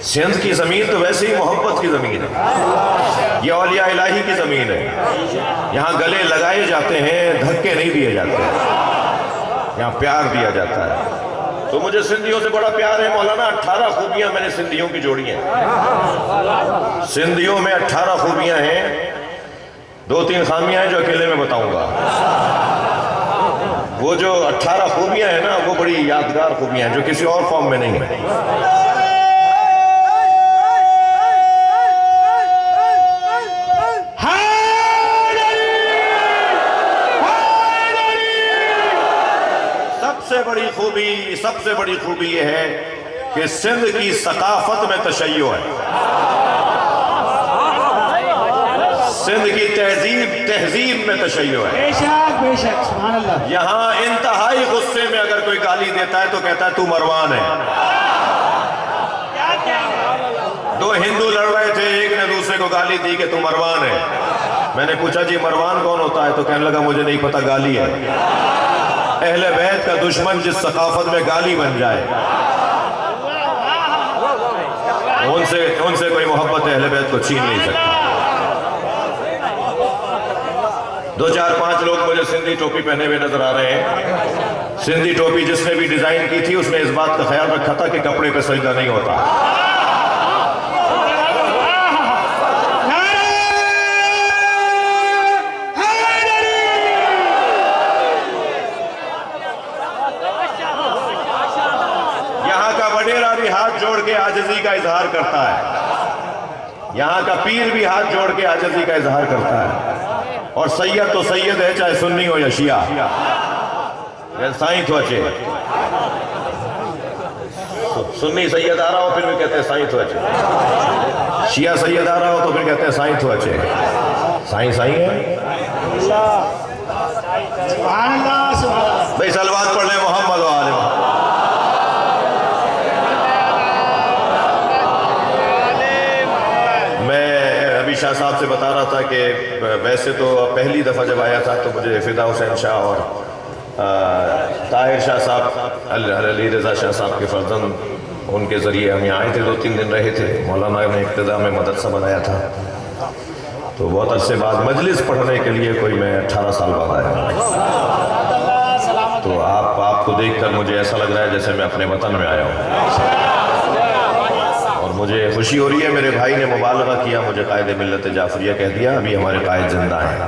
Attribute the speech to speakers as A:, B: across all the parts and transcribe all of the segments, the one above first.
A: سندھ کی زمین تو ویسے ہی محبت کی زمین ہے، یہ اولیاء الہی کی زمین ہے، یہاں گلے لگائے جاتے ہیں، دھکے نہیں دیے جاتے ہیں، یہاں پیار دیا جاتا ہے۔ تو مجھے سندھیوں سے بڑا پیار ہے مولانا، 18 خوبیاں میں نے سندھیوں کی جوڑی ہیں، سندھیوں میں 18 خوبیاں ہیں، 2-3 خامیاں ہیں جو اکیلے میں بتاؤں گا۔ وہ جو 18 خوبیاں ہیں نا، وہ بڑی یادگار خوبیاں ہیں جو کسی اور قوم میں نہیں ہیں۔ سب سے بڑی خوبی یہ ہے کہ سندھ کی ثقافت میں تشیع ہے، سندھ کی تہذیب میں تشیع ہے۔
B: بے شک بے شک، سبحان اللہ۔
A: یہاں انتہائی غصے میں اگر کوئی گالی دیتا ہے تو کہتا ہے تو مروان ہے۔ 2 ہندو لڑ رہے تھے، ایک نے دوسرے کو گالی دی کہ تو مروان ہے۔ میں نے پوچھا جی مروان کون ہوتا ہے؟ تو کہنے لگا مجھے نہیں پتا، گالی ہے۔ اہل بیت کا دشمن جس ثقافت میں گالی بن جائے، ان سے کوئی محبت اہل بیت کو چھین نہیں سکتا۔ 2-4-5 لوگ مجھے سندھی ٹوپی پہنے ہوئے نظر آ رہے ہیں۔ سندھی ٹوپی جس نے بھی ڈیزائن کی تھی اس نے اس بات کا خیال رکھا تھا کہ کپڑے پہ سجدہ نہیں ہوتا۔ جوڑ کے عاجزی کا اظہار کرتا ہے، یہاں کا پیر بھی ہاتھ جوڑ کے عاجزی کا اظہار کرتا ہے، اور سید تو سید ہے چاہے سنی ہو یا شیعہ۔ سائیں تو اچھے سنی سید آ رہا ہو پھر بھی کہتے ہیں سائیں تو اچھے، شیعہ سید آ رہا ہو تو پھر کہتے ہیں سائیں تو اچھے۔ سائیں ہے بھئی صلوات پڑھ لیں محمد و آل محمد۔ شاہ صاحب سے بتا رہا تھا کہ ویسے تو پہلی دفعہ جب آیا تھا تو مجھے فدا حسین شاہ اور طاہر شاہ صاحب، علی رضا شاہ صاحب کے فرزند، ان کے ذریعے ہم یہاں آئے تھے، 2-3 دن رہے تھے۔ مولانا نے ابتدا میں مدرسہ بنایا تھا، تو بہت عرصے بعد مجلس پڑھنے کے لیے کوئی میں 18 سال بعد آیا، تو آپ کو دیکھ کر مجھے ایسا لگ رہا ہے جیسے میں اپنے وطن میں آیا ہوں، اور مجھے خوشی ہو رہی ہے۔ میرے بھائی نے مبالغہ کیا، مجھے قائد ملت جعفریہ کہہ دیا، ابھی ہمارے قائد زندہ ہیں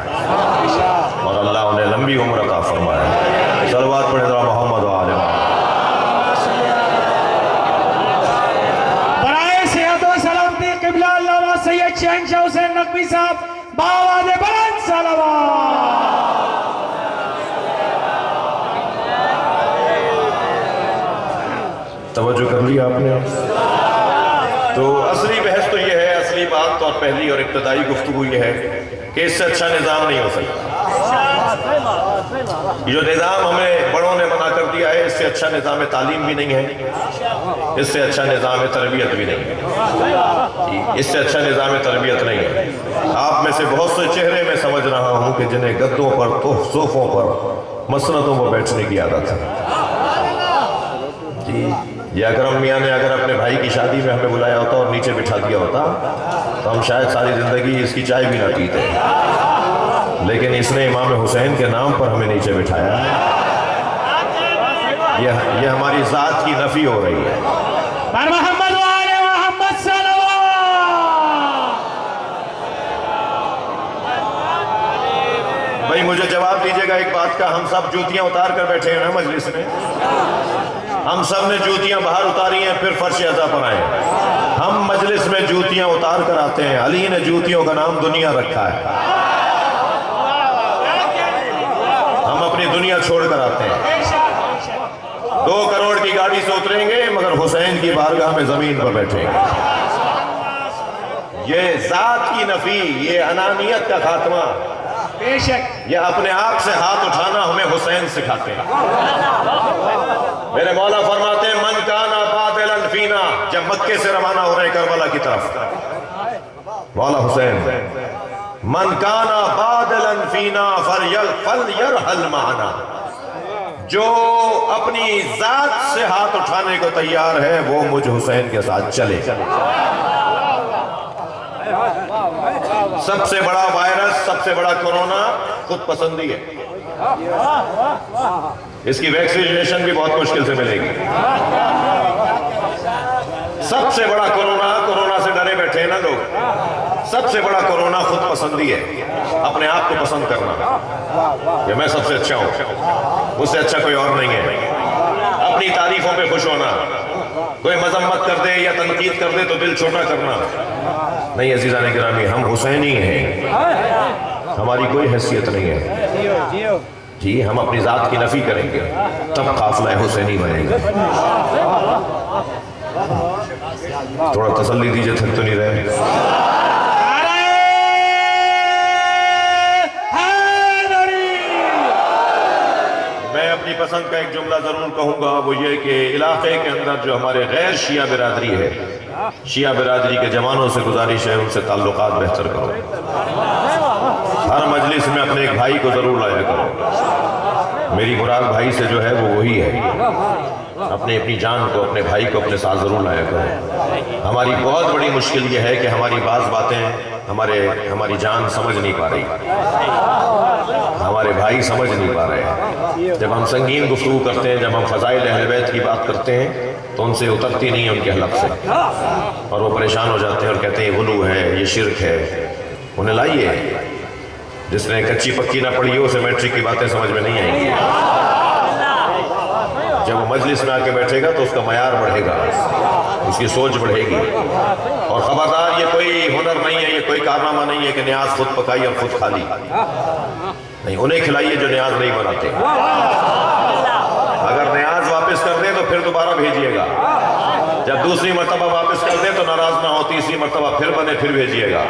A: اور اللہ انہیں لمبی عمر عطا فرمائے۔ صلوات پڑھیں ذرا محمد و آل محمد۔
B: برائے صحت و سلامتی قبلہ علامہ سید شہنشاہ حسین نقوی صاحب باواد بلند صلوات۔
A: توجہ کر لی آپ نے؟ تو اصلی بحث تو یہ ہے، اصلی بات اور پہلی اور ابتدائی گفتگو یہ ہے کہ اس سے اچھا نظام نہیں ہو سکتا۔ یہ جو نظام ہمیں بڑوں نے بنا کر دیا ہے، اس سے اچھا نظام تعلیم بھی نہیں ہے، اس سے اچھا نظام تربیت بھی نہیں ہے، اس سے اچھا نظام تربیت نہیں ہے۔ آپ میں سے بہت سے چہرے میں سمجھ رہا ہوں کہ جنہیں گدوں پر، صوفوں پر، مسندوں پر بیٹھنے کی عادت ہے۔ یہ اکرم میاں نے اگر اپنے بھائی کی شادی میں ہمیں بلایا ہوتا اور نیچے بٹھا دیا ہوتا تو ہم شاید ساری زندگی اس کی چائے بھی نہ پیتے، لیکن اس نے امام حسین کے نام پر ہمیں نیچے بٹھایا۔ یہ ہماری ذات کی نفی ہو رہی ہے۔
B: محمد و آل محمد صلوات۔
A: بھائی مجھے جواب دیجئے گا ایک بات کا، ہم سب جوتیاں اتار کر بیٹھے ہیں نا مجلس میں؟ ہم سب نے جوتیاں باہر اتاری ہیں پھر فرش عزا پر آئے ہیں۔ ہم مجلس میں جوتیاں اتار کر آتے ہیں، علی نے جوتیوں کا نام دنیا رکھا ہے، ہم اپنی دنیا چھوڑ کر آتے ہیں۔ 2 کروڑ کی گاڑی سے اتریں گے مگر حسین کی بارگاہ میں زمین پر بیٹھیں گے۔ یہ ذات کی نفی، یہ انانیت کا خاتمہ،
B: بے شک
A: یہ اپنے آپ سے ہاتھ اٹھانا ہمیں حسین سکھاتے ہیں۔ میرے مولا فرماتے ہیں من کانا باطلا فینا، جب مکے سے روانہ ہو رہے کربلا کی طرف، مولا حسین من کانا باطلا فینا فلیرحل معنا، جو اپنی ذات سے ہاتھ اٹھانے کو تیار ہے وہ مجھ حسین کے ساتھ چلے. سب سے بڑا وائرس، سب سے بڑا کورونا خود پسندی ہے. اس کی ویکسینیشن بھی بہت مشکل سے ملے گی. سب سے بڑا کورونا سے ڈرے بیٹھے ہیں نا لوگ. سب سے بڑا کورونا خود پسندی ہے. اپنے آپ کو پسند کرنا کہ میں سب سے اچھا ہوں، مجھ سے اچھا کوئی اور نہیں ہے. اپنی تعریفوں پہ خوش ہونا. کوئی مذمت کر دے یا تنقید کر دے تو دل چھوٹا کرنا. نہیں عزیزان گرامی، ہم حسینی ہیں، ہماری کوئی حیثیت نہیں ہے. جی ہم اپنی ذات کی نفی کریں گے تب قافلہ حسینی بنے گا. تھوڑا تسلی دیجئے، تھک تو نہیں رہے. میں اپنی پسند کا ایک جملہ ضرور کہوں گا، وہ یہ کہ علاقے کے اندر جو ہمارے غیر شیعہ برادری ہے، شیعہ برادری کے جوانوں سے گزارش ہے ان سے تعلقات بہتر کرو. ہر مجلس میں اپنے ایک بھائی کو ضرور لایا کرو. میری مراد بھائی سے جو ہے وہ وہی ہے. اپنی جان کو، اپنے بھائی کو اپنے ساتھ ضرور لایا کرو. ہماری بہت بڑی مشکل یہ ہے کہ ہماری بعض باتیں ہماری جان سمجھ نہیں پا رہی، ہمارے بھائی سمجھ نہیں پا رہے. جب ہم سنگین گفتگو کرتے ہیں، جب ہم فضائل اہل بیت کی بات کرتے ہیں تو ان سے اترتی نہیں ہے ان کے حلق سے، اور وہ پریشان ہو جاتے ہیں اور کہتے ہیں یہ غلو ہے، یہ شرک ہے. انہیں لائیے. جس نے کچی پکی نہ پڑھی ہو اسے میٹرک کی باتیں سمجھ میں نہیں آئیں گی. جب وہ مجلس میں آ کے بیٹھے گا تو اس کا معیار بڑھے گا، اس کی سوچ بڑھے گی. اور خبردار یہ کوئی ہنر نہیں ہے، یہ کوئی کارنامہ نہیں ہے کہ نیاز خود پکائی اور خود کھا لی. نہیں، انہیں کھلائیے جو نیاز نہیں بناتے. اگر نیاز واپس کر دیں تو پھر دوبارہ بھیجیے گا. جب دوسری مرتبہ واپس کر دیں تو ناراض نہ ہو، تیسری مرتبہ پھر بنے پھر بھیجیے گا.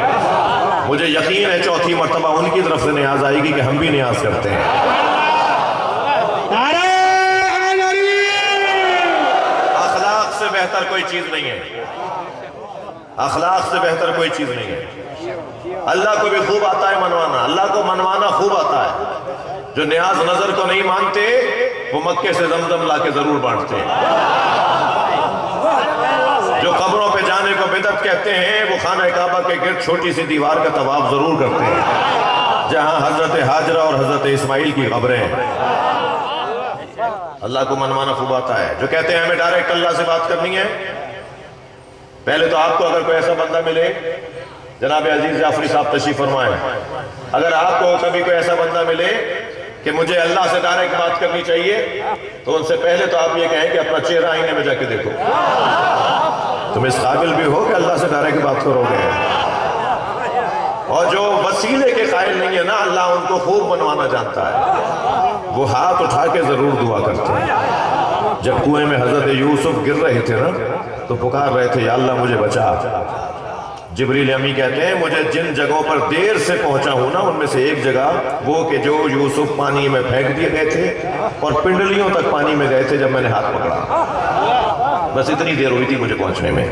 A: مجھے یقین ہے چوتھی مرتبہ ان کی طرف سے نیاز آئے گی کہ ہم بھی نیاز کرتے ہیں. اخلاق سے بہتر کوئی چیز نہیں ہے. اخلاق سے بہتر کوئی چیز نہیں ہے. اللہ کو بھی خوب آتا ہے منوانا، اللہ کو منوانا خوب آتا ہے. جو نیاز نظر کو نہیں مانتے وہ مکے سے زمزم لا کے ضرور بانٹتے ہیں. جو قبروں پہ جانے کو بدعت کہتے ہیں وہ خانہ کعبہ کے گرد چھوٹی سی دیوار کا طواف ضرور کرتے ہیں جہاں حضرت حاجرہ اور حضرت اسماعیل کی قبریں ہیں. اللہ کو منوانا خوب آتا ہے. جو کہتے ہیں ہمیں ڈائریکٹ اللہ سے بات کرنی ہے، پہلے تو آپ کو اگر کوئی ایسا بندہ ملے، جناب عزیز جعفری صاحب تشریف فرمائیں، اگر آپ کو کبھی کوئی ایسا بندہ ملے کہ مجھے اللہ سے ڈائریکٹ بات کرنی چاہیے تو ان سے پہلے تو آپ یہ کہیں کہ اپنا چہرہ آئینے میں جا کے دیکھو، تم اس قابل بھی ہو کہ اللہ سے ڈائریکٹ بات کرو گے. اور جو وسیلے کے قائل نہیں ہے نا، اللہ ان کو خوب منوانا جانتا ہے. وہ ہاتھ اٹھا کے ضرور دعا کرتے ہیں. جب کنویں میں حضرت یوسف گر رہے تھے نا تو پکار رہے تھے یا اللہ مجھے بچا. جبریل امی کہتے ہیں مجھے جن جگہوں پر دیر سے پہنچا ہوں نا ان میں سے ایک جگہ وہ کہ جو یوسف پانی میں پھینک دیے گئے تھے اور پنڈلیوں تک پانی میں گئے تھے جب میں نے ہاتھ پکڑا. بس اتنی دیر ہوئی تھی مجھے پہنچنے میں.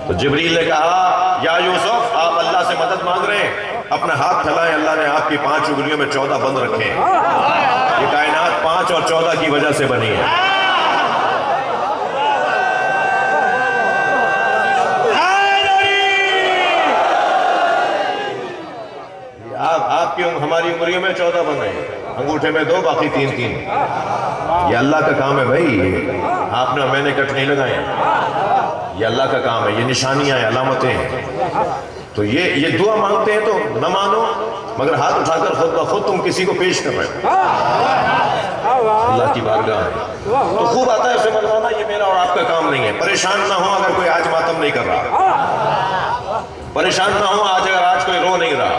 A: تو جبریل نے کہا یا یوسف آپ اللہ سے مدد مانگ رہے ہیں، اپنا ہاتھ پھیلائیں. اللہ نے آپ کی 5 انگلیوں میں 14 بند رکھے ہیں. یہ کائنات 5 اور 14 کی وجہ سے بنی ہے. آپ کی ہماری انگلیوں میں 14 بند ہیں، انگوٹھے میں 2 باقی 3. یہ اللہ کا کام ہے بھائی، آپ نے اور میں نے کٹ نہیں لگائے. یہ اللہ کا کام ہے، یہ نشانیاں ہیں، علامتیں ہیں. تو یہ دعا مانگتے ہیں تو نہ مانو، مگر ہاتھ اٹھا کر خود بخود تم کسی کو پیش کر رہے ہو اللہ کی بارگاہ ہے. تو خوب آتا ہے اسے منوانا. یہ میرا اور آپ کا کام نہیں ہے. پریشان نہ ہو اگر کوئی آج ماتم نہیں کر رہا، پریشان نہ ہو آج کوئی رو نہیں رہا،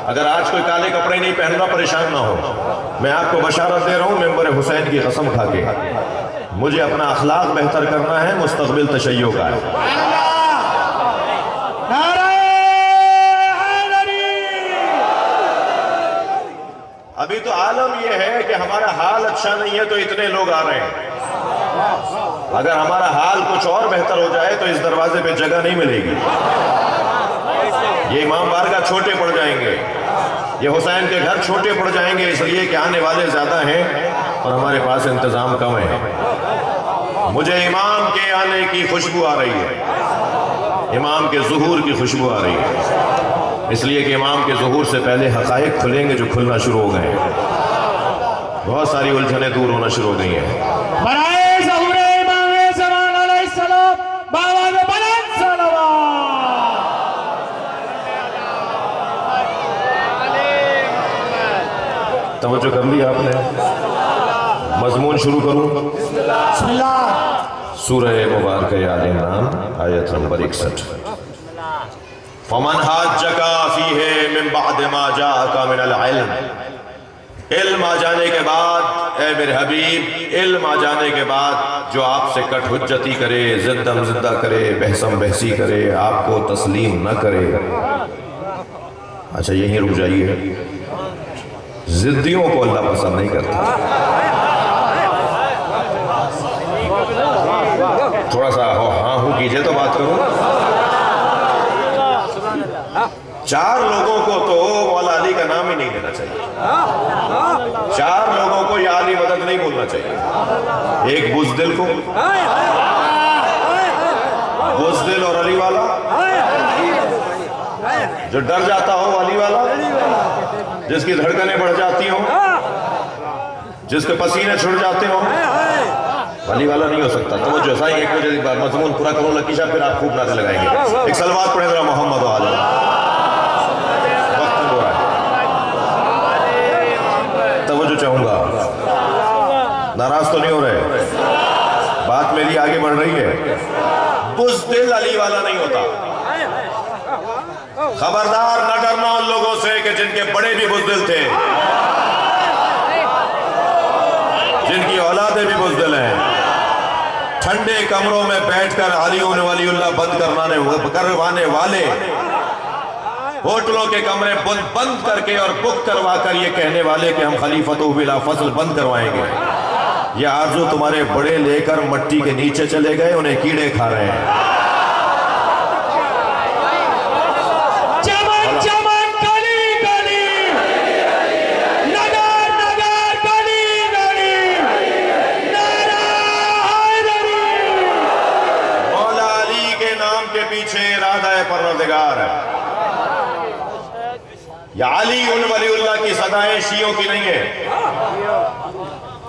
A: اگر آج کوئی کالے کپڑے نہیں پہن رہا، پریشان نہ ہو. میں آپ کو بشارت دے رہا ہوں ممبر حسین کی قسم کھا کے، مجھے اپنا اخلاق بہتر کرنا ہے، مستقبل تشیع کا ہے. ابھی تو عالم یہ ہے کہ ہمارا حال اچھا نہیں ہے تو اتنے لوگ آ رہے ہیں. اگر ہمارا حال کچھ اور بہتر ہو جائے تو اس دروازے پہ جگہ نہیں ملے گی. یہ امام بارگاہ چھوٹے پڑ جائیں گے، یہ حسین کے گھر چھوٹے پڑ جائیں گے، اس لیے کہ آنے والے زیادہ ہیں اور ہمارے پاس انتظام کم ہے. مجھے امام کے آنے کی خوشبو آ رہی ہے، امام کے ظہور کی خوشبو آ رہی ہے، اس لیے کہ امام کے ظہور سے پہلے حقائق کھلیں گے جو کھلنا شروع ہو گئے ہیں. بہت ساری الجھنیں دور ہونا شروع ہو گئی ہیں.
B: برائے ظہور امام زمان علیہ السلام بآواز بلند صلوات.
A: توجہ کر لی آپ نے؟ مضمون شروع کروں.
B: بسم اللہ.
A: سورہ مبارکہ آل عمران آیت نمبر 61. فمن حاجک فیہ من بعد ما جاءک من العلم. علم آ جانے کے بعد اے میرے حبیب، علم آ جانے کے بعد جو آپ سے کٹ حجتی کرے، زدم زدہ کرے، بحثم بحثی کرے، آپ کو تسلیم نہ کرے. اچھا یہیں رک جائیے. ضدیوں کو اللہ پسند نہیں کرتا. تھوڑا سا ہاں ہوں کیجئے تو بات کروں. 4 لوگوں کو تو مولا علی کا نام ہی نہیں لینا چاہیے. 4 لوگوں کو یا علی مدد نہیں بولنا چاہیے. ایک بزدل کو، بزدل اور علی والا، جو ڈر جاتا ہو علی والا، جس کی دھڑکنیں بڑھ جاتی ہوں، جس کے پسینے چھڑ جاتے ہوں، علی والا نہیں ہو سکتا. توجہ سائیں ایک مجھے مضمون پورا کرو لکی شاہ، پھر آپ خوب نعرے لگائیں گے. ایک صلوات پڑھیں ذرا محمد و آلہ. وقت ہو رہا ہے، توجہ چاہوں گا. ناراض تو نہیں ہو رہے؟ بات میری آگے بڑھ رہی ہے. بزدل علی والا نہیں ہوتا. خبردار نہ ڈرنا ان لوگوں سے کہ جن کے بڑے بھی بزدل تھے، جن کی اولادیں بھی بزدل ہیں. ٹھنڈے کمروں میں بیٹھ کر علی ولی اللہ بند کروانے والے ہوٹلوں کے کمرے بند کر کے اور بک کروا کر یہ کہنے والے کہ ہم خلیفۃ بلا فصل بند کروائیں گے، یہ آرزو تمہارے بڑے لے کر مٹی کے نیچے چلے گئے، انہیں کیڑے کھا رہے ہیں. پروردگار ہے. یا علی ولی اللہ کی صدائیں شیعوں کی نہیں ہے.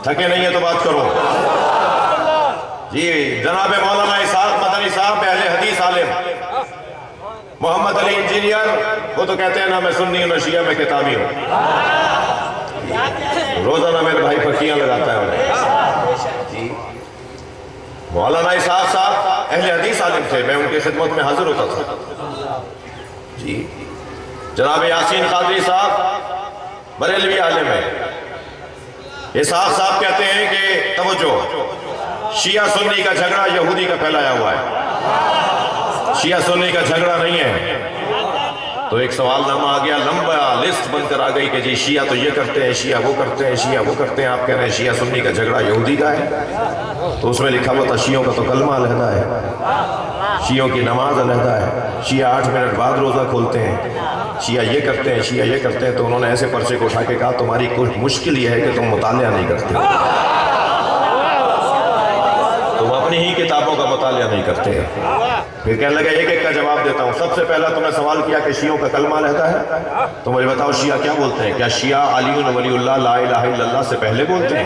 A: تھکے نہیں ہے تو بات کرو. جی جناب مولانا اسحاق مدنی صاحب اہل حدیث عالم، محمد علی انجینئر، وہ تو کہتے ہیں نا میں سنی ہوں نہ شیعہ میں کتابی ہوں. روزانہ میرے بھائی پکیاں لگاتا ہے انہیں. مولانا اسحاق صاحب اہل حدیث عالم تھے، میں ان کی خدمت میں حاضر ہوتا تھا. جی جناب یاسین قادری صاحب بریلوی عالم ہے. اسحاق صاحب کہتے ہیں کہ توجہ، شیعہ سنی کا جھگڑا یہودی کا پھیلایا ہوا ہے، شیعہ سنی کا جھگڑا نہیں ہے. تو ایک سوال نامہ آ گیا، لمبا لسٹ بن کر آ گئی کہ جی شیعہ تو یہ کرتے ہیں، شیعہ وہ کرتے ہیں، شیعہ وہ کرتے ہیں. آپ کہہ رہے ہیں شیعہ سنی کا جھگڑا یہودی کا ہے. تو اس میں لکھا ہوا تھا شیعوں کا تو کلمہ علیحدہ ہے، شیعوں کی نماز علیحدہ ہے، شیعہ 8 منٹ بعد روزہ کھولتے ہیں، شیعہ یہ کرتے ہیں، شیعہ یہ کرتے ہیں. تو انہوں نے ایسے پرچے کو اٹھا کے کہا تمہاری کچھ مشکل یہ ہے کہ تم مطالعہ نہیں کرتے، تم اپنی ہی کتابوں کا مطالعہ نہیں کرتے. پھر کہنے لگا ایک ایک کا جواب دیتا ہوں. سب سے پہلا تمہیں سوال کیا کہ شیعوں کا کلمہ علیحدہ ہے، تو مجھے بتاؤ شیعہ کیا بولتے ہیں؟ کیا شیعہ علی ولی اللہ لا الہ الا اللہ سے پہلے بولتے ہیں؟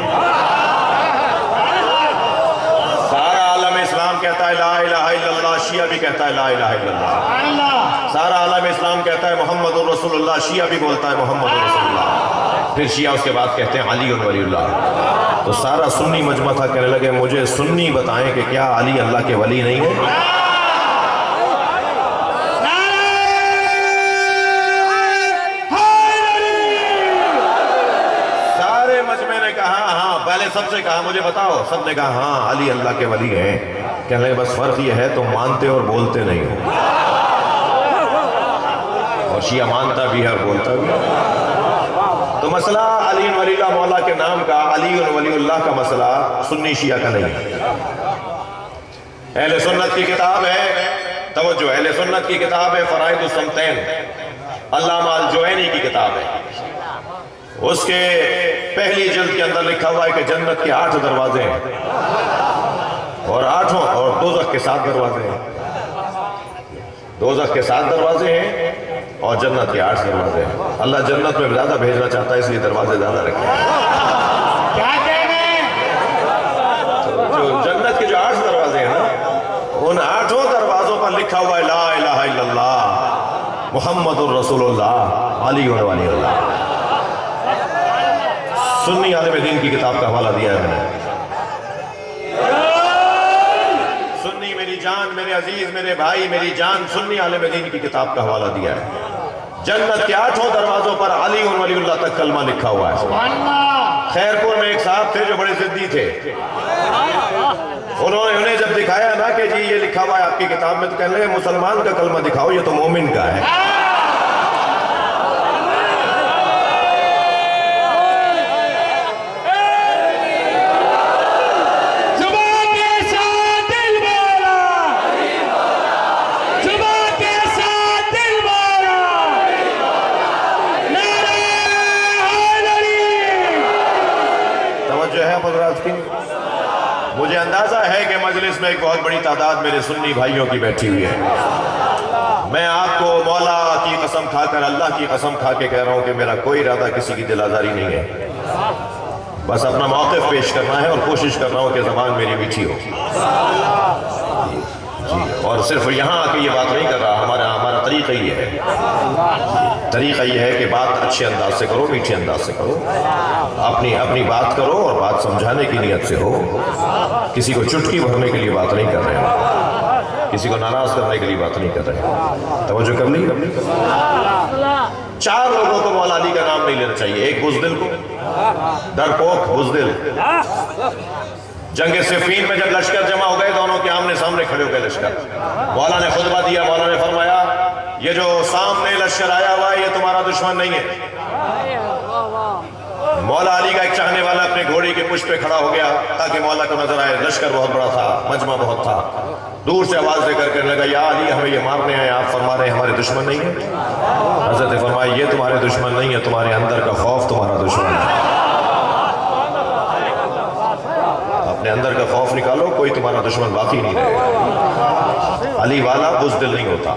A: سارا عالم اسلام کہتا ہے لا الہ الا اللہ، شیعہ بھی کہتا ہے لا الہ الا اللہ. سارا عالم اسلام کہتا ہے محمد رسول اللہ، شیعہ بھی بولتا ہے محمد رسول اللہ. پھر شیعہ اس کے بعد کہتے ہیں علی ولی اللہ. تو سارا سنی مجمع تھا، کہنے لگے مجھے سنی بتائیں کہ کیا علی اللہ کے ولی نہیں ہے؟ سارے مجمع نے کہا ہاں. پہلے سب سے کہا مجھے بتاؤ، سب نے کہا ہاں علی اللہ کے ولی ہیں. کہنے لگے بس فرق یہ ہے تم مانتے اور بولتے نہیں ہو. اور شیعہ مانتا بھی ہے اور بولتا بھی ہے. تو مسئلہ علی ولی اللہ مولا کے نام کا، علی ولی اللہ کا مسئلہ سنی شیعہ کا نہیں ہے. اہل سنت کی کتاب ہے، توجہ، اہل سنت کی کتاب ہے فرائض السمتین، علامہ الجوینی کی کتاب ہے. اس کے پہلی جلد کے اندر لکھا ہوا ہے کہ جنت کے 8 دروازے ہیں اور دوزخ کے 7 دروازے ہیں. دوزخ کے 7 دروازے ہیں اور جنت کے 8 دروازے ہیں. اللہ جنت میں زیادہ بھیجنا چاہتا ہے اس لیے دروازے زیادہ رکھے.
B: کیا کہنا ہے؟
A: جو جنت کے جو 8 دروازے ہیں نا ان 8 دروازوں پر لکھا ہوا ہے لا الہ الا اللہ محمد الرسول اللہ علی ولی اللہ. سنی عالم دین کی کتاب کا حوالہ دیا ہے میں نے. سنی میری جان میرے عزیز میرے بھائی میری جان سنی عالم دین کی کتاب کا حوالہ دیا ہے. جنت کے 8 دروازوں پر علی ولی اللہ تک کلمہ لکھا ہوا ہے.
B: سبحان اللہ.
A: خیرپور میں ایک صاحب تھے جو بڑے ضدی تھے. انہیں جب دکھایا نا کہ جی یہ لکھا ہوا ہے آپ کی کتاب میں تو کہنے لگے مسلمان کا کلمہ دکھاؤ یہ تو مومن کا ہے. مجھے اندازہ ہے کہ مجلس میں ایک بہت بڑی تعداد میرے سنی بھائیوں کی بیٹھی ہوئی ہے. میں آپ کو مولا کی قسم کھا کر اللہ کی قسم کھا کے کہہ رہا ہوں کہ میرا کوئی ارادہ کسی کی دل آزاری نہیں ہے. بس اپنا موقف پیش کرنا ہے اور کوشش کر رہا ہوں کہ زبان میری میٹھی ہو. اور صرف یہاں آ کے یہ بات نہیں کر رہا. ہمارا طریقہ یہ ہے. طریقہ یہ ہے کہ بات اچھے انداز سے کرو میٹھے انداز سے کرو. اپنی بات کرو اور بات سمجھانے کی نیت سے ہو. کسی کو چٹکی بھرنے کے لیے بات نہیں کر رہے ہیں. کسی کو ناراض کرنے کے لیے بات نہیں کر رہے ہیں. توجہ کر لی. 4 لوگوں کو مولا علی کا نام نہیں لینا چاہیے. ایک بزدل کو ڈرپوک بزدل. جنگ صفین میں جب لشکر جمع ہو گئے دونوں کے آمنے سامنے کھڑے ہو گئے لشکر. مولا نے خطبہ دیا. مولا نے فرمایا یہ جو سامنے لشکر آیا ہوا ہے یہ تمہارا دشمن نہیں ہے. مولا علی کا ایک چاہنے والا اپنے گھوڑی کے پشت پہ کھڑا ہو گیا تاکہ مولا کو نظر آئے. لشکر بہت بڑا تھا مجمع بہت تھا. دور سے آواز دے کر کہنے لگا یا علی ہمیں یہ مارنے آئے آپ فرما رہے ہیں ہمارے دشمن نہیں ہیں. حضرت فرمایا یہ تمہارے دشمن نہیں ہے تمہارے اندر کا خوف تمہارا دشمن ہے. اپنے اندر کا خوف نکالو کوئی تمہارا دشمن باقی نہیں رہے. علی والا بزدل نہیں ہوتا.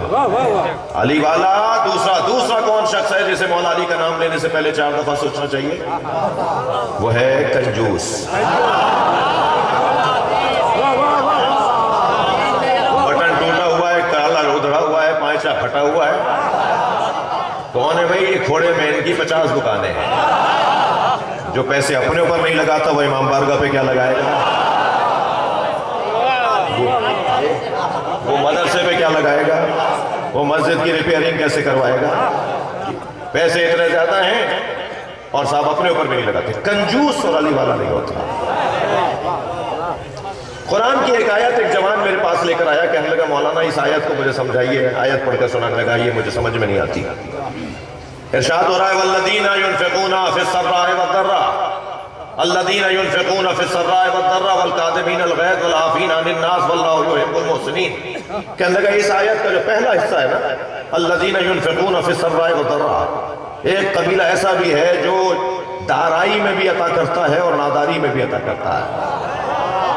A: علی والا دوسرا کون شخص ہے جسے مولا علی کا نام لینے سے پہلے 4 دفعہ سوچنا چاہیے؟ وہ ہے کنجوس. بٹن ٹوٹا ہوا ہے کالا ادھڑا ہوا ہے پائچہ پھٹا ہوا ہے. کون ہے بھائی؟ یہ کھوڑے میں ان کی 50 دکانیں ہیں. جو پیسے اپنے اوپر نہیں لگاتا وہ امام بارگاہ پہ کیا لگائے گا؟ وہ مدرسے پہ کیا لگائے گا؟ وہ مسجد کی ریپیئرنگ کیسے کروائے گا؟ پیسے اتنے زیادہ ہیں اور صاحب اپنے اوپر بھی نہیں لگاتے. کنجوس اور علی والا نہیں ہوتا. قرآن کی ایک آیت ایک جوان میرے پاس لے کر آیا. کہنے لگا مولانا اس آیت کو مجھے سمجھائیے. آیت پڑھ کر سنانے لگا یہ مجھے سمجھ میں نہیں آتی. ارشاد ہو رہا ہے والذین ينفقون فی السراء والضراء الذین ينفقون فی السراء والضراء والکاظمین الغیظ والعافین عن الناس واللہ یحب المحسنین. کہنے لگا اس آیت کا جو پہلا حصہ ہے نا الذین ينفقون فی السراء والضراء ایک قبیلہ ایسا بھی ہے جو دارائی میں بھی عطا کرتا ہے اور ناداری میں بھی عطا کرتا ہے.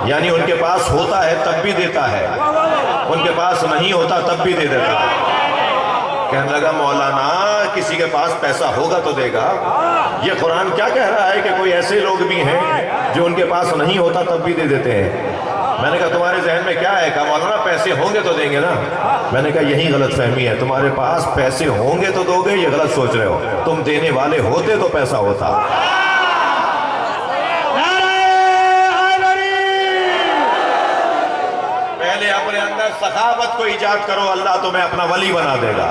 A: یعنی ان کے پاس ہوتا ہے تب بھی دیتا ہے ان کے پاس نہیں ہوتا تب بھی دے دیتا ہے. کہنے لگا مولانا کسی کے پاس پیسہ ہوگا تو دے گا. یہ قرآن کیا کہہ رہا ہے کہ کوئی ایسے لوگ بھی ہیں جو ان کے پاس نہیں ہوتا تب بھی دے دیتے ہیں. میں نے کہا تمہارے ذہن میں کیا ہے؟ کہا مولانا پیسے ہوں گے تو دیں گے نا. میں نے کہا یہی غلط فہمی ہے. تمہارے پاس پیسے ہوں گے تو دو گے یہ غلط سوچ رہے ہو. تم دینے والے ہوتے تو پیسہ ہوتا. پہلے اپنے اندر سخاوت کو ایجاد کرو اللہ تمہیں اپنا ولی بنا دے گا.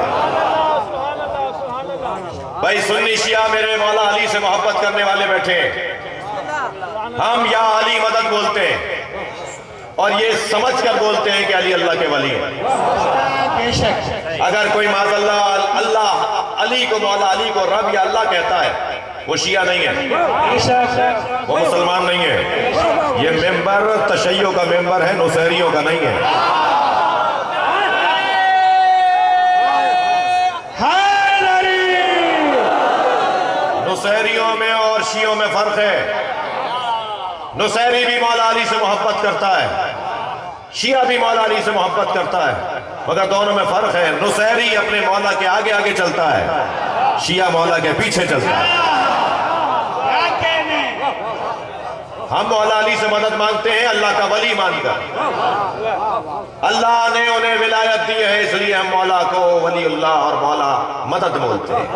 A: بھائی سنی شیعہ میرے مولا علی سے محبت کرنے والے بیٹھے ہم یا علی مدد بولتے ہیں اور یہ سمجھ کر بولتے ہیں کہ علی اللہ کے ولی ہیں. اگر کوئی معاذ اللہ علی کو مولا علی کو رب یا اللہ کہتا ہے وہ شیعہ نہیں ہے وہ مسلمان نہیں ہے. یہ ممبر تشیع کا ممبر ہے نصیریوں کا نہیں ہے. نصیریوں میں شیعوں میں فرق ہے. نصیری بھی مولا علی سے محبت کرتا ہے, شیعہ بھی مولا علی سے محبت کرتا ہے, مگر دونوں میں فرق ہے. نصیری اپنے مولا کے آگے آگے چلتا ہے, شیعہ مولا کے پیچھے چلتا ہے. ہم مولا علی سے مدد مانگتے ہیں اللہ کا ولی مان کر. اللہ نے انہیں ولایت دی ہے, اس لیے ہم مولا کو ولی اللہ اور مولا مدد بولتے ہیں.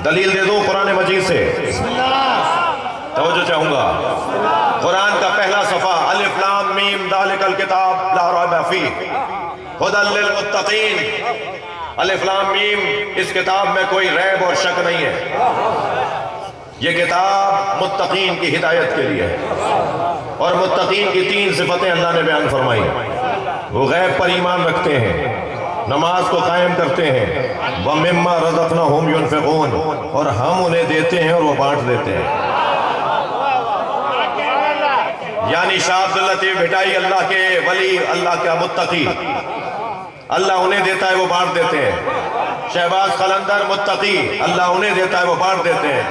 A: دلیل دے دوں قرآن مجید سے, توجہ چاہوں گا. قرآن کا پہلا صفحہ الف لام میم ذالک الکتاب لا ریب فیہ ھدی للمتقین. الف لام میم, اس کتاب میں کوئی ریب اور شک نہیں ہے. یہ کتاب متقین کی ہدایت کے لیے ہے, اور متقین کی 3 صفتیں اللہ نے بیان فرمائی. وہ غیب پر ایمان رکھتے ہیں, نماز کو قائم کرتے ہیں, وَمِمَّا رَزَقْنَاهُمْ يُنْفِقُونَ, اور ہم انہیں دیتے ہیں اور وہ بانٹ دیتے ہیں. یعنی شاہ عبداللطیف بھٹائی اللہ کے ولی, اللہ کا متقی, اللہ انہیں دیتا ہے وہ بانٹ دیتے ہیں. شہباز قلندر متقی, اللہ انہیں دیتا ہے وہ بانٹ دیتے ہیں.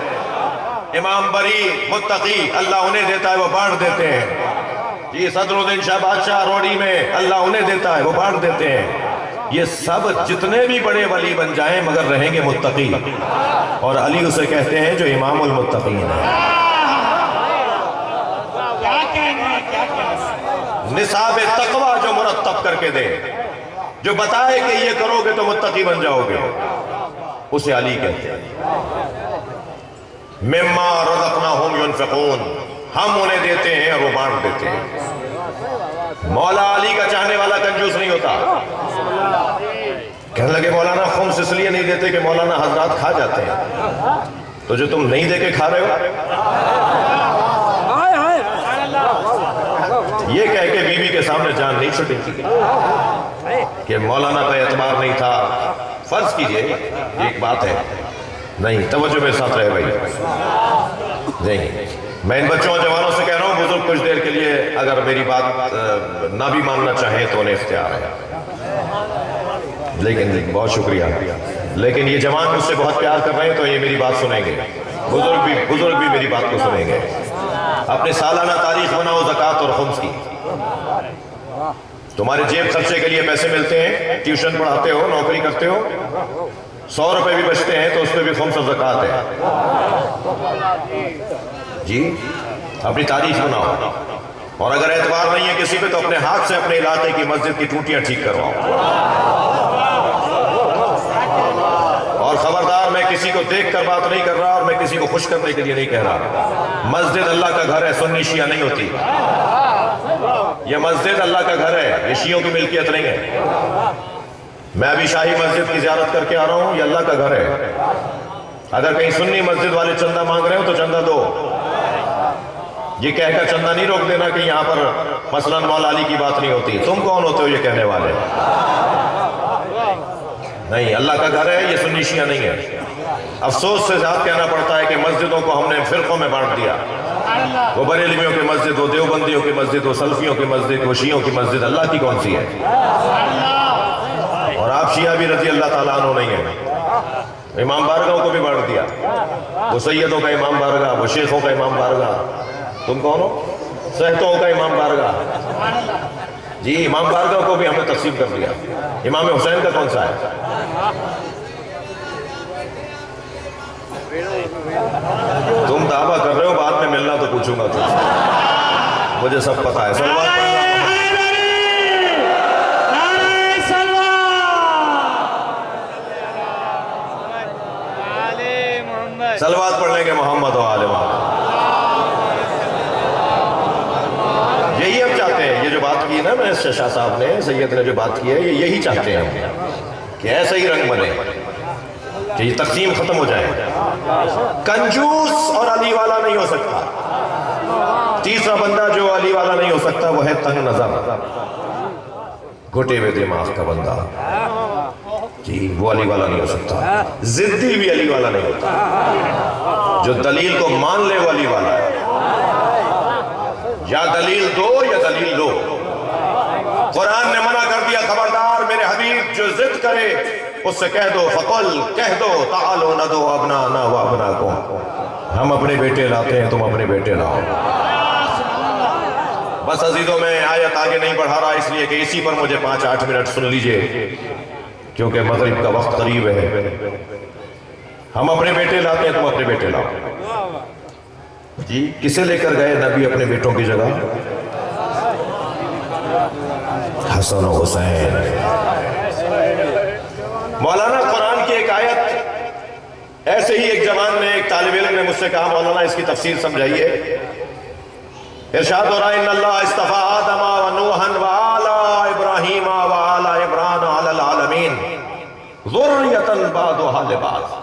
A: امام بری متقی, اللہ انہیں دیتا ہے وہ بانٹ دیتے ہیں. یہ صدر الدین شاہ بادشاہ روڑی میں, اللہ انہیں دیتا ہے وہ بانٹ دیتے ہیں. یہ سب جتنے بھی بڑے ولی بن جائیں مگر رہیں گے متقی, اور علی اسے کہتے ہیں جو امام المتقین ہے. نصاب تقوی جو مرتب کر کے دے, جو بتائے کہ یہ کرو گے تو متقی بن جاؤ گے, اسے علی کہتے ہیں. مما رزقناہم ينفقون, ہم انہیں دیتے ہیں اور وہ بانٹ دیتے ہیں. مولا علی کا چاہنے والا کنجوس نہیں ہوتا. کہنے لگے مولانا خمس اس لیے نہیں دیتے کہ مولانا حضرات کھا جاتے ہیں, تو جو تم نہیں دے کے کھا رہے ہو, یہ کہہ کے بیوی کے سامنے جان نہیں چھٹی تھی کہ مولانا پہ اعتبار نہیں تھا. فرض کیجئے یہ ایک بات ہے, نہیں توجہ میرے ساتھ رہے بھائی. نہیں, میں ان بچوں اور جوانوں سے کہہ رہا ہوں, بزرگ کچھ دیر کے لیے اگر میری بات نہ بھی ماننا چاہیں تو انہیں اختیار ہے, لیکن بہت شکریہ. لیکن یہ جوان مجھ سے بہت پیار کر رہے ہیں تو یہ میری بات سنیں گے, بزرگ بھی میری بات کو سنیں گے. اپنے سالانہ تاریخ بناؤ زکوٰۃ اور خمس کی. تمہارے جیب خرچے کے لیے پیسے ملتے ہیں, ٹیوشن پڑھاتے ہو, نوکری کرتے ہو, 100 روپے بھی بچتے ہیں تو اس پہ بھی خمس اور زکوٰۃ ہے. جی اپنی تاریخ بناؤ, اور اگر اعتبار نہیں ہے کسی پہ تو اپنے ہاتھ سے اپنے علاقے کی مسجد کی ٹوٹیاں ٹھیک کرواؤ. اور خبردار, میں کسی کو دیکھ کر بات نہیں کر رہا, اور میں کسی کو خوش کرنے کے لیے نہیں کہہ رہا. مسجد اللہ کا گھر ہے, سنی شیعہ نہیں ہوتی. یہ مسجد اللہ کا گھر ہے, یہ شیعوں کی ملکیت نہیں ہے. میں ابھی شاہی مسجد کی زیارت کر کے آ رہا ہوں, یہ اللہ کا گھر ہے. اگر کہیں سنی مسجد والے چندہ مانگ رہے ہو تو چندہ دو. یہ کہہ کر چندہ نہیں روک دینا کہ یہاں پر مثلا مولا علی کی بات نہیں ہوتی. تم کون ہوتے ہو یہ کہنے والے؟ نہیں, اللہ کا گھر ہے, یہ سنی شیعہ نہیں ہے. افسوس سے زیادہ کہنا پڑتا ہے کہ مسجدوں کو ہم نے فرقوں میں بانٹ دیا. وہ بریلویوں کی مسجد, وہ دیوبندیوں کی مسجد, وہ سلفیوں کی مسجد, وہ شیعوں کی مسجد. اللہ کی کون سی ہے؟ اور آپ شیعہ بھی رضی اللہ تعالیٰ عنہ نہیں ہیں. امام بارگاہوں کو بھی بانٹ دیا. وہ سیدوں کا امام بارگاہ, وہ شیخوں کا امام بارگاہ. تم کون ہو؟ صحتوں کا امام بارگاہ. جی امام بارگاہ کو بھی ہم نے تقسیم کر دیا. امام حسین کا کون سا ہے؟ تم دعویٰ کر رہے ہو, بعد میں ملنا تو پوچھوں گا تم سے, مجھے سب پتا ہے. صلوات پڑھ لیں گے محمد و آل محمد. یہی ہم چاہتے ہیں. یہ جو بات کی نا میں شاہ صاحب نے, سید نے جو بات کی ہے, یہ یہی چاہتے ہیں کہ ایسا ہی رنگ بنے, کہ یہ تقسیم ختم ہو جائے. کنجوس اور علی والا نہیں ہو سکتا. تیسرا بندہ جو علی والا نہیں ہو سکتا وہ ہے تنگ نظر, گھٹے ہوئے دماغ کا بندہ. جی وہ علی والا نہیں ہو سکتا. ضدی بھی علی والا نہیں ہوتا. جو دلیل کو مان لے وہ علی والا ہے. یا دلیل دو یا دلیل دو. قرآن نے منع کر دیا, خبردار میرے حبیب جو ضد کرے اس سے کہہ دو, فقل کہہ دو, تعالوا ندعو ابناءنا و ابناءکم, ہم اپنے بیٹے لاتے ہیں، تم اپنے بیٹے لاؤ۔ بس عزیزوں، میں آیت آگے نہیں بڑھا رہا اس لیے کہ اسی پر مجھے 5-8 منٹ سن لیجئے، کیونکہ مغرب کا وقت قریب ہے۔ ہم اپنے بیٹے لاتے ہیں، تم اپنے بیٹے لاؤ۔ جی کسے لے کر گئے نبی اپنے بیٹوں کی جگہ؟ حسن و حسین۔ مولانا قرآن کی ایک آیت ایسے ہی ایک جوان نے، ایک طالب علم نے مجھ سے کہا مولانا اس کی تفسیر سمجھائیے۔ ارشاد ہو رہا ہے ان اللہ اصطفیٰ آدم و نوحا و آل ابراہیم و آل عمران علی العالمین ذریۃ بعضھا لبعض۔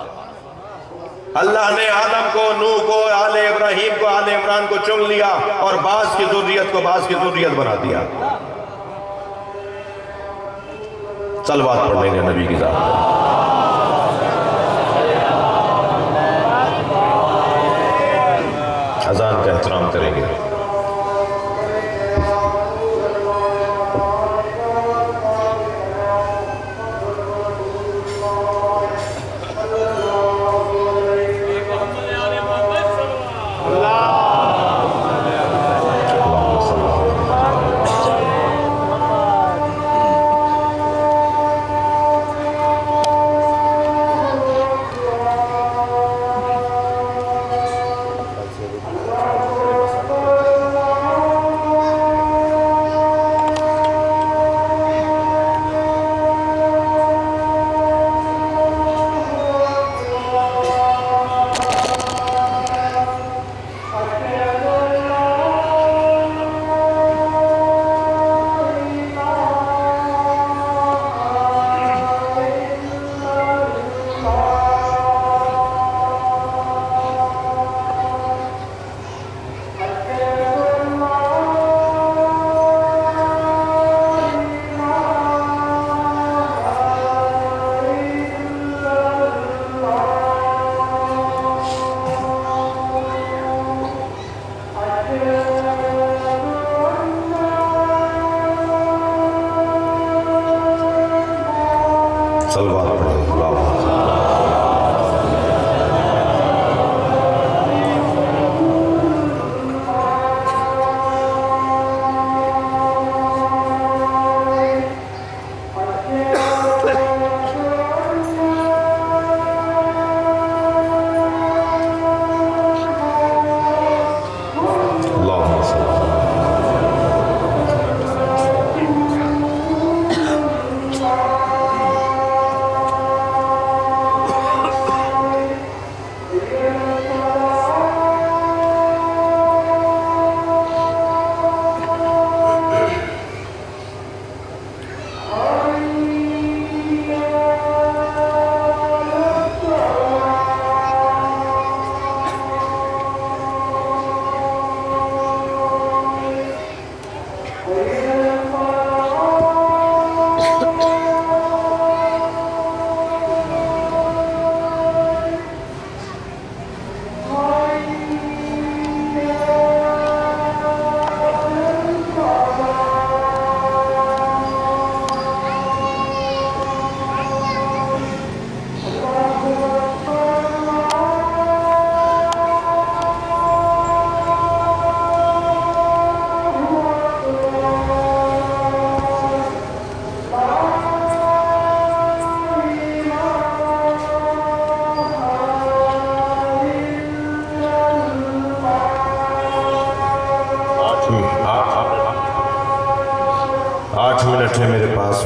A: اللہ نے آدم کو، نوح کو، آل ابراہیم کو، آل عمران کو چن لیا اور بعض کی ذریت کو بعض کی ذریت بنا دیا۔ صلوات پڑھ لیں گے نبی کی ذات پر۔ اذان کا احترام کریں گے۔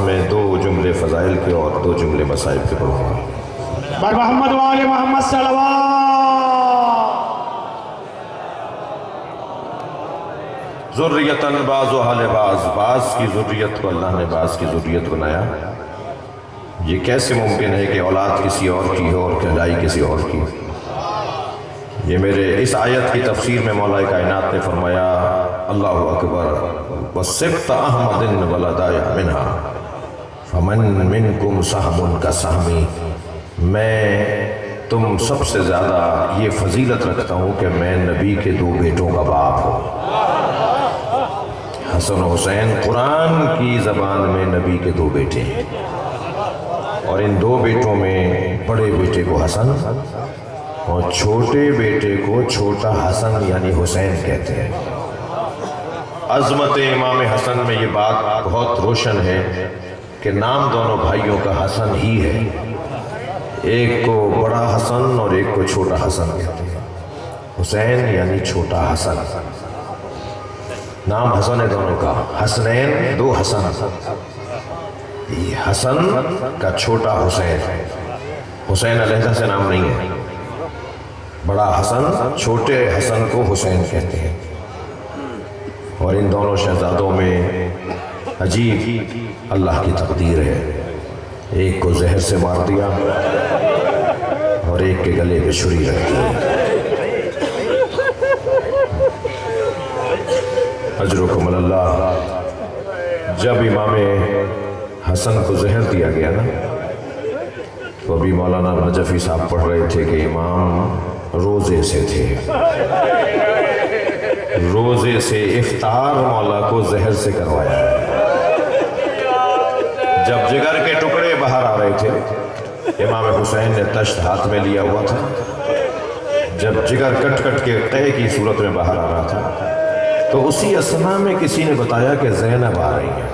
A: میں 2 جملے فضائل کے اور 2 جملے مصائب کے پڑھوں گا۔
B: بر محمد و آل محمد صلوات۔
A: ذریتاً بعضھا لبعض، بعض کی ذریت کو اللہ نے بعض کی ذریت بنایا۔ یہ کیسے ممکن ہے کہ اولاد کسی اور کی ہو اور کہلائی کسی اور کی؟ یہ میرے اس آیت کی تفسیر میں مولا کائنات نے فرمایا اللہ اکبر وَسِبْتَ أَحْمَدٍ وَلَدَيَ مِنْهَا فَمَنْ مِنْكُمْ سَحْمٌ كَسَحْمِ، میں تم سب سے زیادہ یہ فضیلت رکھتا ہوں کہ میں نبی کے 2 بیٹوں کا باپ ہوں۔ حسن و حسین قرآن کی زبان میں نبی کے 2 بیٹے ہیں، اور ان 2 بیٹوں میں بڑے بیٹے کو حسن اور چھوٹے بیٹے کو چھوٹا حسن یعنی حسین کہتے ہیں۔ عظمت امام حسن میں یہ بات بہت روشن ہے کہ نام دونوں بھائیوں کا حسن ہی ہے، ایک کو بڑا حسن اور ایک کو چھوٹا حسن کہتے ہیں۔ حسین یعنی چھوٹا حسن، نام حسن ہے دونوں کا، حسنین دو حسن، یہ حسن کا چھوٹا حسین، حسین علیحدہ سے نام نہیں ہے، بڑا حسن چھوٹے حسن کو حسین کہتے ہیں۔ اور ان دونوں شہزادوں میں عجیب اللہ کی تقدیر ہے، ایک کو زہر سے مار دیا اور ایک کے گلے پہ چھری رکھ دی۔ اجرکم اللہ۔ جب امام حسن کو زہر دیا گیا نا تو ابھی مولانا نجفی صاحب پڑھ رہے تھے کہ امام روزے سے تھے، روزے سے افطار مولا کو زہر سے کروایا۔ جب جگر کے ٹکڑے باہر آ رہے تھے، امام حسین نے تشت ہاتھ میں لیا ہوا تھا، جب جگر کٹ کٹ کے قے کی صورت میں باہر آ رہا تھا تو اسی اثنا میں کسی نے بتایا کہ زینب آ رہی ہے،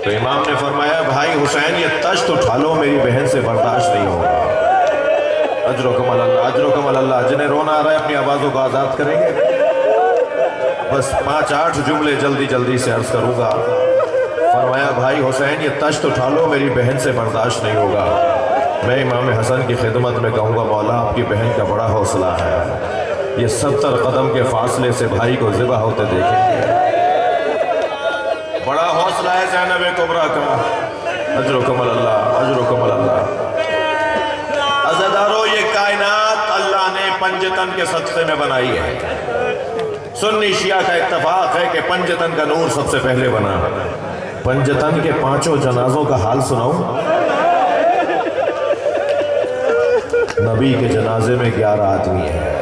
A: تو امام نے فرمایا بھائی حسین یہ تشت اٹھا لو، میری بہن سے برداشت نہیں ہوگا۔ اجرکم اللہ، اجرکم اللہ۔ جنہیں رونا آ رہا ہے اپنی آوازوں کو آزاد کریں گے؟ بس 5-8 جملے جلدی جلدی سے عرض کروں گا۔ فرمایا بھائی حسین یہ تشت اٹھا لو، میری بہن سے برداشت نہیں ہوگا۔ میں امام حسن کی خدمت میں کہوں گا مولا آپ کی بہن کا بڑا حوصلہ ہے، یہ 70 قدم کے فاصلے سے بھائی کو ذبح ہوتے دیکھیں گے، بڑا حوصلہ ہے زینب کبریٰ کا۔ اجرکم اللہ، اجرکم اللہ۔ عزیزدارو یہ کائنات اللہ نے پنجتن کے صدقے میں بنائی ہے۔ سنی شیعہ کا اتفاق ہے کہ پنجتن کا نور سب سے پہلے بنا۔ پنجتن کے 5 جنازوں کا حال سناؤں؟ نبی کے جنازے میں 11 آدمی ہیں۔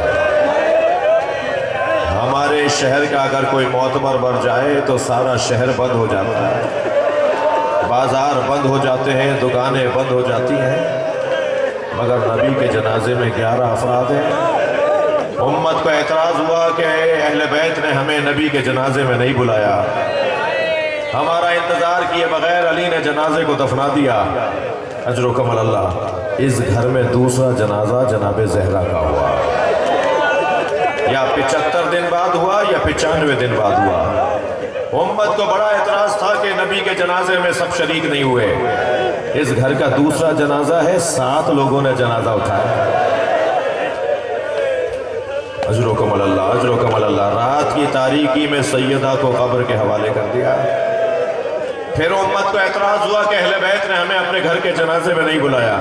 A: ہمارے شہر کا اگر کوئی معتبر مر جائے تو سارا شہر بند ہو جاتا ہے، بازار بند ہو جاتے ہیں، دکانیں بند ہو جاتی ہیں، مگر نبی کے جنازے میں 11 افراد ہیں۔ امت کو اعتراض ہوا کہ اہل بیت نے ہمیں نبی کے جنازے میں نہیں بلایا، ہمارا انتظار کیے بغیر علی نے جنازے کو دفنا دیا۔ اجرکم اللہ۔ اس گھر میں دوسرا جنازہ جناب زہرا کا ہوا، یا 75 دن بعد ہوا یا 95 دن بعد ہوا۔ امت کو بڑا اعتراض تھا کہ نبی کے جنازے میں سب شریک نہیں ہوئے۔ اس گھر کا دوسرا جنازہ ہے، 7 لوگوں نے جنازہ اٹھایا۔ اجرکم اللہ، اجرکم اللہ۔ رات کی تاریکی میں سیدہ کو قبر کے حوالے کر دیا۔ پھر امت کو اعتراض ہوا کہ اہل بیت نے ہمیں اپنے گھر کے جنازے میں نہیں بلایا۔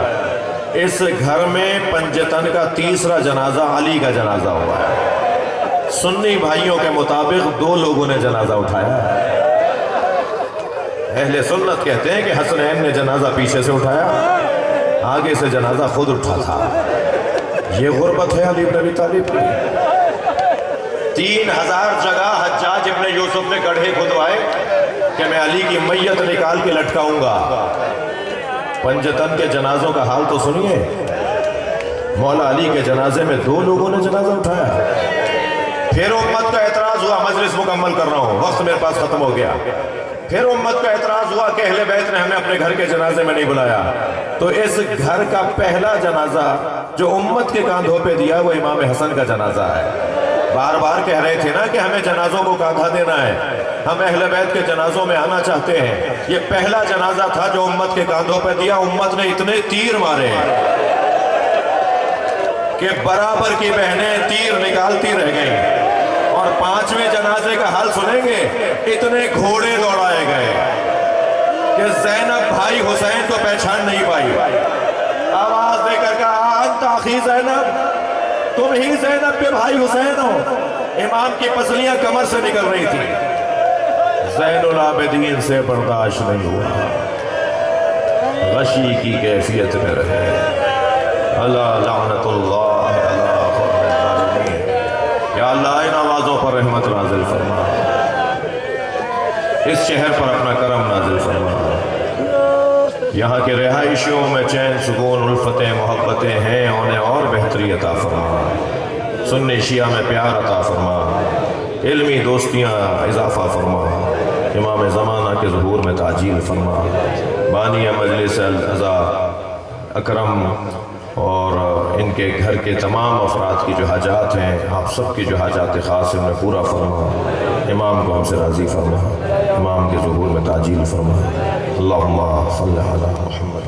A: اس گھر میں پنجتن کا تیسرا جنازہ علی کا جنازہ ہوا ہے۔ سنی بھائیوں کے مطابق 2 لوگوں نے جنازہ اٹھایا۔ اہل سنت کہتے ہیں کہ حسنین نے جنازہ پیچھے سے اٹھایا، آگے سے جنازہ خود اٹھا تھا۔ یہ غربت ہے علی بن ابی طالب کی۔ 3000 جگہ حجاج ابن یوسف نے گڑھے کھدوائے کہ میں علی کی میت نکال کے لٹکاؤں گا۔ پنجتن کے جنازوں کا حال تو سنیے، مولا علی کے جنازے میں 2 لوگوں نے جنازہ اٹھایا۔ پھر امت کا اعتراض ہوا، مجلس مکمل کر رہا ہوں، وقت میرے پاس ختم ہو گیا۔ پھر امت کا اعتراض ہوا کہ اہل بیت نے ہمیں اپنے گھر کے جنازے میں نہیں بلایا، تو اس گھر کا پہلا جنازہ جو امت کے کاندھوں پہ دیا وہ امام حسن کا جنازہ ہے۔ بار بار کہہ رہے تھے نا کہ ہمیں جنازوں کو کاندھا دینا ہے، ہم اہل بیت کے جنازوں میں آنا چاہتے ہیں۔ یہ پہلا جنازہ تھا جو امت کے کاندھوں پہ دیا۔ امت نے اتنے تیر مارے کہ برابر کی بہنیں تیر نکالتی رہ گئیں، اور 5ویں جنازے کا حال سنیں گے، اتنے گھوڑے دوڑائے گئے کہ زینب بھائی حسین کو پہچان نہیں پائی۔ آواز دے کر کہا انت اخی زینب، تم ہی زینب کے بھائی حسین ہو۔ امام کی پسلیاں کمر سے نکل رہی تھی۔ زین العابدین سے برداشت نہیں ہوا، غشی کی کیفیت میں رہے۔ اللہ لعنت اللہ اللہ الظالمین۔ یا اللہ ان آوازوں پر رحمت نازل فرما، اس شہر پر اپنا کرم نازل فرما۔ یہاں کے رہائشیوں میں چین سکون الفتیں محبتیں ہیں، انہیں اور بہتری عطا فرما، سنی شیعہ میں پیار عطا فرما، علمی دوستیاں اضافہ فرما، امام زمانہ کے ظہور میں تعجیل فرما، بانی مجلس العزا اکرم اور ان کے گھر کے تمام افراد کی جو حاجات ہیں، آپ سب کی جو حاجات خاص ہیں انہیں پورا فرما، امام کو ہم سے راضی فرما، امام کے ظہور میں تعجیل فرما۔ اللہم صلی علی محمد۔